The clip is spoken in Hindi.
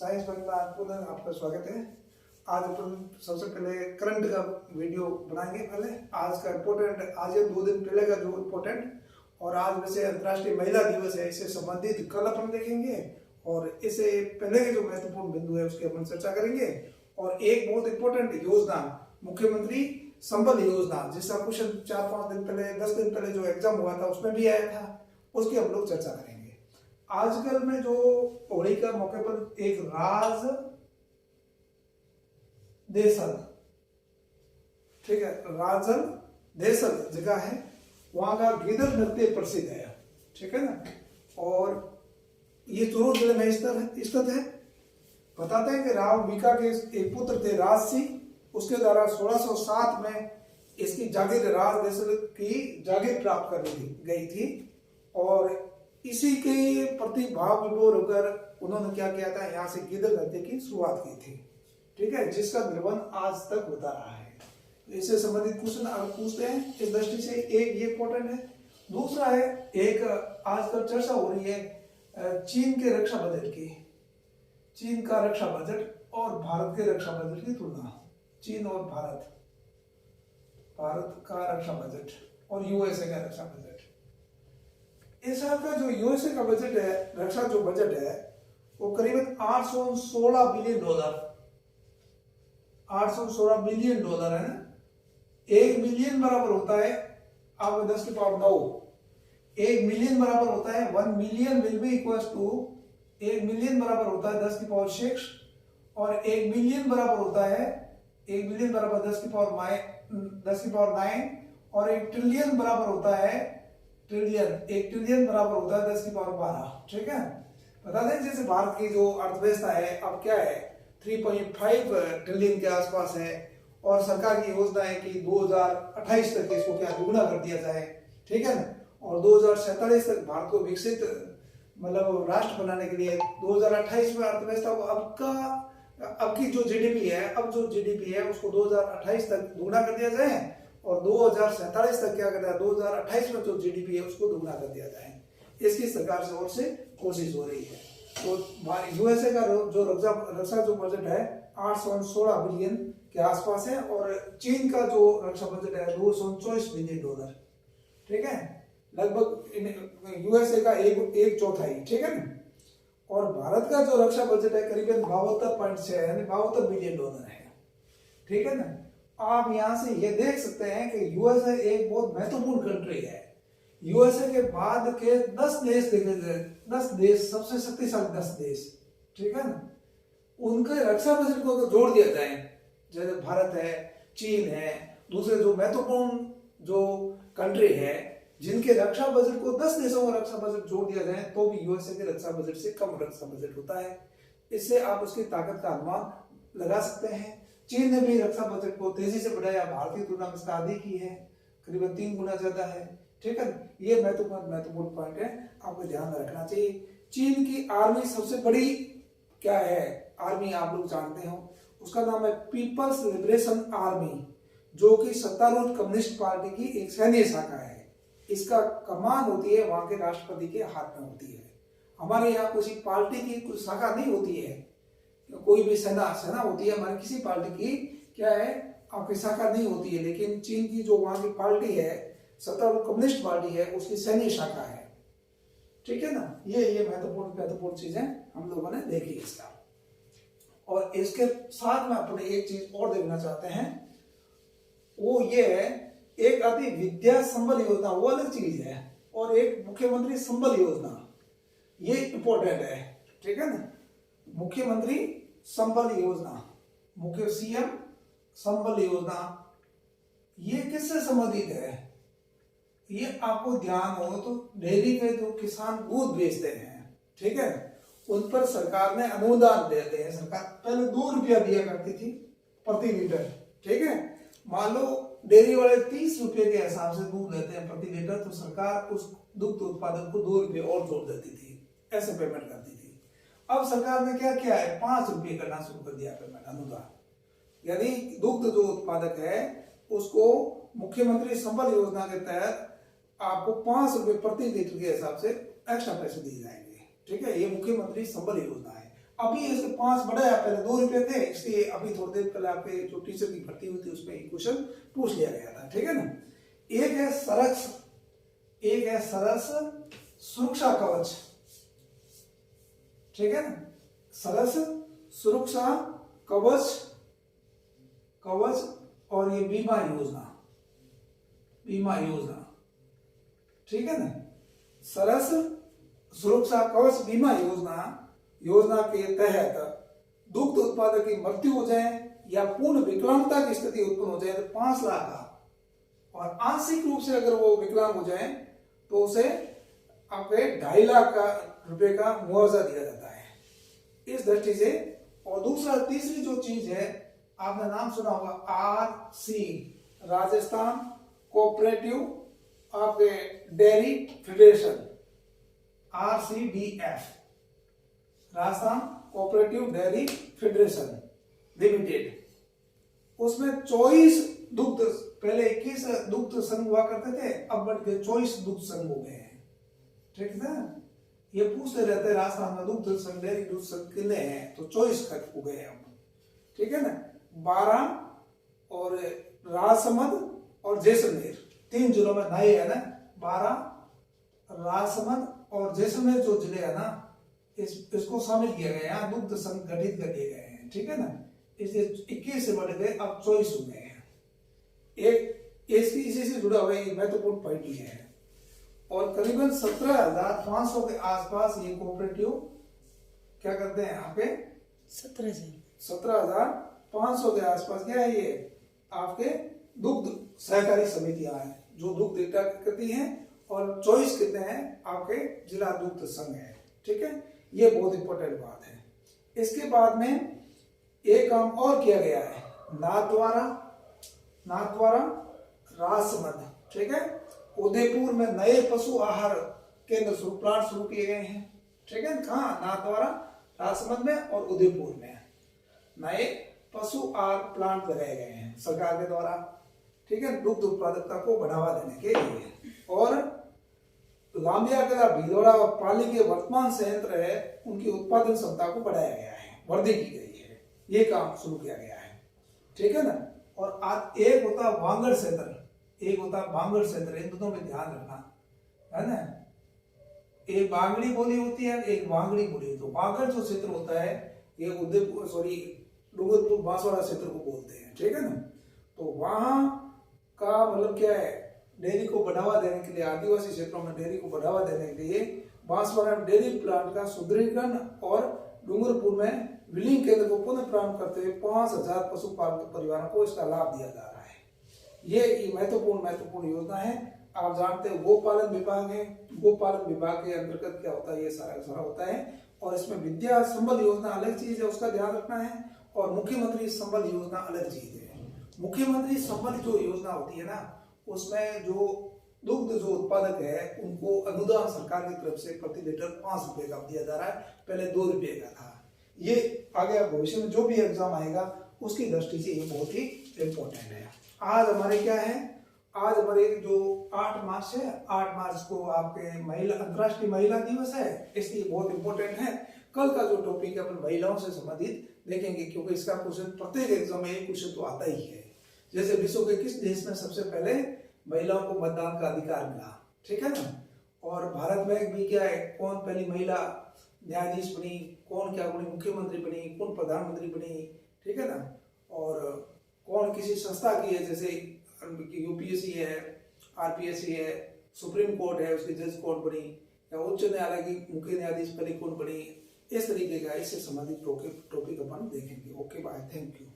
साइंस बंगला पुनः आपका स्वागत है। आज अपन सबसे पहले करंट का वीडियो बनाएंगे। पहले आज का इम्पोर्टेंट, आज या 2 दिन पहले का जो इम्पोर्टेंट, और आज वैसे अंतर्राष्ट्रीय महिला दिवस है, इससे संबंधित कल अपन देखेंगे और इससे पहले के जो महत्वपूर्ण बिंदु है उसकी अपन चर्चा करेंगे। और एक बहुत इंपॉर्टेंट योजना, मुख्यमंत्री संबल योजना, जिसका क्वेश्चन 4-5 दिन पहले, 10 दिन पहले जो एग्जाम हुआ था उसमें भी आया था, उसकी हम लोग चर्चा करेंगे। आजकल में जो होली का मौके पर एक राज देसल, ठीक है, राजल देसल जगह है, वहां का गिदर नृत्य प्रसिद्ध है, ठीक है ना। और ये चूरू जिले में स्थित है। बताते हैं कि राव मीका के एक पुत्र थे राज सिंह, उसके द्वारा 1607 में इसकी जागीर राज देसल की जागीर प्राप्त कर गई थी। और इसी के प्रति भाव विभोर होकर उन्होंने क्या किया था, यहाँ से गिदर नृत्य की शुरुआत की थी, ठीक है, जिसका निर्वहन आज तक होता रहा है। इससे संबंधित क्वेश्चन अगर पूछते हैं इस दृष्टि से, एक ये इंपॉर्टेंट है। दूसरा है, एक आजकल चर्चा हो रही है चीन के रक्षा बजट की, चीन का रक्षा बजट और भारत के रक्षा बजट की तुलना। चीन और भारत का रक्षा बजट और यूएसए का रक्षा बजट। इस साल का जो यूएसए का बजट है, रक्षा जो बजट है, वो करीबन 816 बिलियन डॉलर, 816 बिलियन डॉलर है ना। 1 मिलियन बराबर होता है आपका 10 की पावर 9। 1 मिलियन बराबर होता है 1 million will be equals to 1 million बराबर होता है 10 की पावर 6, और 1 मिलियन बराबर होता है 1 मिलियन बराबर 10 की पावर 9, और 1 ट्रिलियन बराबर होता है ट्रिलियन, 1 ट्रिलियन बराबर होता है 10 की पावर 12, ठीक है। बता दें जैसे भारत की जो अर्थव्यवस्था है अब क्या है, 3.5 ट्रिलियन के आसपास है, और सरकार की योजना है कि 2028 तक इसको क्या दुगना कर दिया जाए, ठीक है ना। और 2047 तक भारत को विकसित मतलब राष्ट्र बनाने के लिए 2028 में अर्थव्यवस्था को अब की जो जीडीपी है उसको 2028 तक दुगना कर दिया जाए, और 2047 तक क्या करना है, 2028 में जो जीडीपी है उसको दुगना कर दिया जाए। इसकी सरकार से ओर से कोशिश हो रही है। तो यूएसए का जो रक्षा जो बजट है 816 बिलियन के आसपास है, और चीन का जो रक्षा बजट है 224 बिलियन डॉलर, ठीक है, लगभग यूएसए का एक चौथाई, ठीक है ना। और भारत का जो रक्षा बजट है करीबन 72.6 यानी 72 बिलियन डॉलर है, ठीक है ना। आप यहां से ये देख सकते हैं कि यूएसए एक बहुत महत्वपूर्ण कंट्री है। यूएसए के बाद के 10 देश देखे जाए, 10 देश सबसे शक्तिशाली 10 देश, ठीक है ना, उनके रक्षा बजट को जोड़ दिया जाए, जैसे भारत है, चीन है, दूसरे जो महत्वपूर्ण जो कंट्री है जिनके रक्षा बजट को 10 देशों का रक्षा बजट जोड़ दिया जाए तो भी यूएसए के रक्षा बजट से कम रक्षा बजट होता है। इससे आप उसकी ताकत का अनुमान लगा सकते हैं। चीन ने भी रक्षा बजट को तेजी से बढ़ाया, भारतीय तुलना में इसका आधी की है, करीबन 3 गुना ज्यादा है, ठीक है। ये महत्वपूर्ण पॉइंट है, आपको ध्यान में रखना चाहिए। चीन की आर्मी सबसे बड़ी क्या है आर्मी, आप लोग जानते हो, उसका नाम है पीपल्स लिबरेशन आर्मी, जो कि सत्तारूढ़ कम्युनिस्ट पार्टी की एक सैन्य शाखा है। इसका कमान होती है वहां के राष्ट्रपति के हाथ में होती है। हमारे यहाँ किसी पार्टी की कुछ शाखा नहीं होती है, कोई भी सेना होती है, हमारी किसी पार्टी की क्या है आपकी शाखा नहीं होती है, लेकिन चीन की जो वहां की पार्टी है, सत्तारूढ़ कम्युनिस्ट पार्टी है, उसकी सैन्य शाखा है, ठीक है ना। ये महत्वपूर्ण चीजें हम लोगों ने देखी इसका। और इसके साथ में अपने एक चीज और देखना चाहते हैं, वो ये है, एक आती विद्या संबल योजना, वो अलग चीज है, और एक मुख्यमंत्री संबल योजना, ये इंपॉर्टेंट है, ठीक है ना। मुख्यमंत्री संबल योजना, मुख्य सीएम संबल योजना, ये किससे संबंधित है, ये आपको ध्यान हो तो डेयरी पे जो किसान दूध बेचते हैं, ठीक है, उन पर सरकार ने अनुदान देते हैं। सरकार पहले 2 रुपया दिया करती थी प्रति लीटर, ठीक है। मान लो डेयरी वाले 30 रुपए के हिसाब से दूध लेते हैं प्रति लीटर, तो सरकार उस दुग्ध उत्पादक को 2 रुपये और जोड़ देती थी, ऐसे पेमेंट करती थी। अब सरकार ने क्या किया है, 5 रुपये करना शुरू कर दिया पेमेंट, अनुदान, यानी दुग्ध जो उत्पादक है उसको मुख्यमंत्री संबल योजना के तहत आपको 5 रुपये प्रति लीटर के हिसाब से एक्स्ट्रा पैसे दिए जाएंगे, ठीक है। ये मुख्यमंत्री संबल योजना है। अभी इसके 5 बढ़ाया, पहले 2 रुपए थे, इसलिए अभी थोड़ी देर पहले आपके जो टीचर की भर्ती हुई थी उसमें एक क्वेश्चन पूछ लिया गया था, ठीक है ना। एक है सरस सुरक्षा कवच, ठीक है ना, सरस सुरक्षा कवच और ये बीमा योजना, ठीक है ना। सरस सुरक्षा कवच बीमा योजना के तहत दुग्ध उत्पादक की मृत्यु हो जाए या पूर्ण विकलांगता की स्थिति उत्पन्न हो जाए तो 5 लाख का, और आंशिक रूप से अगर वो विकलांग हो जाए तो उसे आपके 2.5 लाख रुपए का मुआवजा दिया जाता है, इस दृष्टि से। और तीसरी जो चीज है, आपने नाम सुना होगा RC, राजस्थान कोऑपरेटिव आपके dairy federation, RCDF, Rajasthan cooperative dairy federation limited. उसमें 24 दुग्ध, पहले 21 दुग्ध संघ हुआ करते थे, अब बढ़ के 24 दुग्ध संघ हो गए हैं, ठीक है। ये पूछते रहते हैं राजस्थान में दुग्ध संघ, डेयरी दुग्ध संघ कितने हैं, तो 24 हो गए अब, ठीक है ना। 12 और राजसमंद और जैसलमेर, 3 जिलों में नए है ना, 12 राजसमंद और जैसलमेर जो जिले है ना, इसको शामिल किया गया है, दुग्ध संघ गठित कर दिए गए हैं, ठीक है ना। इसलिए 21 से बढ़ गए, अब 24 हो गए हैं। एक इसी से जुड़ा हुआ एक महत्वपूर्ण पॉइंट ये है। और करीबन 17,500 के आसपास ये कोऑपरेटिव क्या करते हैं आपके, 17,500 के आसपास क्या है ये आपके दुग्ध सहकारी समितियां हैं जो दुग्ध इकट्ठा करती हैं, और 24 कितने हैं आपके जिला दुग्ध संघ है, ठीक है। ये बहुत इंपॉर्टेंट बात है। इसके बाद में एक काम और किया गया है, नाथद्वारा राजसमंद, ठीक है। उदयपुर में नए पशु आहार केंद्र प्लांट शुरू किए गए हैं, ठीक है। कहाँ, नाथद्वारा राजसमंद में और उदयपुर में नए पशु आहार प्लांट लगाए गए हैं सरकार के द्वारा, ठीक है, दुग्ध उत्पादकता को बढ़ावा देने के लिए। और लांबिया कला भीलवाड़ा और पाली के वर्तमान संयंत्र है, उनकी उत्पादन क्षमता को बढ़ाया गया है, वृद्धि की गई है, ये काम शुरू किया गया है, ठीक है ना। और आज एक होता वांगड़ क्षेत्र, एक होता बांगड़ क्षेत्र, इन दोनों में ध्यान रखना है ना। एक बांगड़ी बोली होती है, एक वांगड़ी बोली। तो वांगड़ जो क्षेत्र होता है ये डूंगरपुर बांसवाड़ा क्षेत्र को बोलते हैं, ठीक है ना। तो वहां का मतलब क्या है, डेयरी को बढ़ावा देने के लिए, आदिवासी क्षेत्रों में डेयरी को बढ़ावा देने के लिए बांसवाड़ा डेयरी प्लांट का सुदृढ़ीकरण और डूंगरपुर में विलीन केंद्र को पुनः प्रारंभ करते हुए 5,000 पशुपालक परिवारों को इसका लाभ दिया जा रहा है। ये महत्वपूर्ण योजना है। आप जानते हैं गोपालन विभाग है, गोपालन विभाग के अंतर्गत क्या होता है, ये सारा होता है। और इसमें विद्या संबल योजना अलग चीज है, उसका ध्यान रखना है, और मुख्यमंत्री संबल योजना अलग चीज है। मुख्यमंत्री संबल जो योजना होती है ना, उसमें जो दुग्ध जो उत्पादक है उनको अनुदान सरकार की तरफ से प्रति लीटर 5 रुपए का दिया जा रहा है, पहले 2 रुपए का था। ये आगे भविष्य में जो भी एग्जाम आएगा उसकी दृष्टि से ये बहुत ही इम्पोर्टेंट है। आज हमारे क्या है, आज हमारे जो 8 मार्च है, 8 मार्च को आपके अंतर्राष्ट्रीय महिला दिवस है, इसलिए बहुत इंपॉर्टेंट है। कल का जो टॉपिक है अपन महिलाओं से संबंधित देखेंगे, क्योंकि इसका क्वेश्चन प्रत्येक एग्जाम में एक क्वेश्चन तो आता ही है। जैसे विश्व के किस देश में सबसे पहले महिलाओं को मतदान का अधिकार मिला, ठीक है ना। और भारत में भी क्या है, कौन पहली महिला न्यायाधीश बनी, कौन क्या बनी, मुख्यमंत्री बनी, कौन प्रधानमंत्री बनी, ठीक है ना। और कौन किसी संस्था की है, जैसे UPSC है, RPSC है, सुप्रीम कोर्ट है, उसकी जज कोर्ट बनी, या उच्च न्यायालय की मुख्य न्यायाधीश पहले कौन बनी, इस तरीके का इससे संबंधित टॉपिक अपन देखेंगे। Okay bye, thank you.